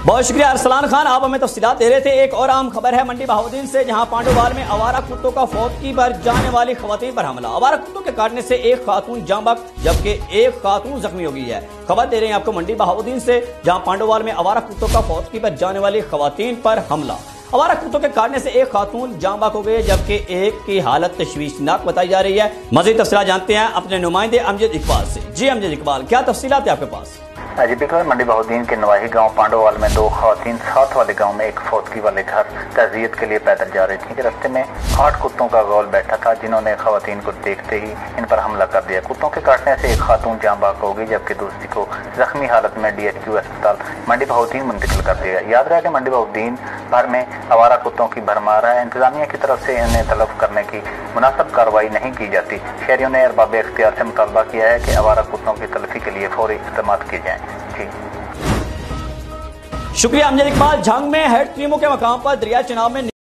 بہت شکریہ ارسلان خان، آپ ہمیں تفصیلات دے رہے تھے۔ ایک اور اہم خبر ہے منڈی بہاؤدین سے، جہاں پانڈووال میں آوارہ کتوں کا فوتگی پر جانے والی خواتین پر حملہ۔ آوارہ کتوں کے کاٹنے سے ایک خاتون جاں بحق جبکہ ایک خاتون زخمی ہو گئی ہے۔ خبر دے رہے ہیں آپ کو منڈی بہاؤدین سے، جہاں پانڈووال میں آوارہ کتوں کا فوتگی پر جانے والی خواتین پر حملہ۔ آوارہ کتوں کے کاٹنے سے ایک خاتون جاں بحق ہو گئی ہے جبکہ ایک کی حالت تشویشناک بتائی جا رہی ہے۔ مزید تفصیلات جانتے ہیں اپنے نمائندے امجد اقبال سے۔ جی امجد اقبال، کیا تفصیلات ہیں آپ کے پاس؟ جی بالکل، منڈی بہاؤدین کے نواحی گاؤں پانڈووال میں دو خواتین ساتھ والے گاؤں میں ایک فوتگی والے گھر تعزیت کے لیے پیدل جا رہی تھیں کہ رستے میں 8 کتوں کا غول بیٹھا تھا، جنہوں نے خواتین کو دیکھتے ہی ان پر حملہ کر دیا۔ کتوں کے کاٹنے سے ایک خاتون جاں بحق ہو گئی جبکہ دوسری کو زخمی حالت میں DHQ اسپتال منڈی بہاؤدین منتقل کر دیا گیا۔ یاد رہا کہ منڈی بہاؤدین بھر میں آوارہ کتوں کی بھرمار ہے، انتظامیہ کی طرف سے انہیں تلف کرنے کی مناسب کارروائی نہیں کی جاتی۔ شہریوں نے ارباب اختیار سے مطالبہ کیا ہے کہ آوارہ کتوں کی تلفی کے لیے فوری اقدامات کیے جائیں۔ جی شکریہ امجد اقبال۔ جھنگ میں ہیڈ ٹیموں کے مقام پر دریا چناب میں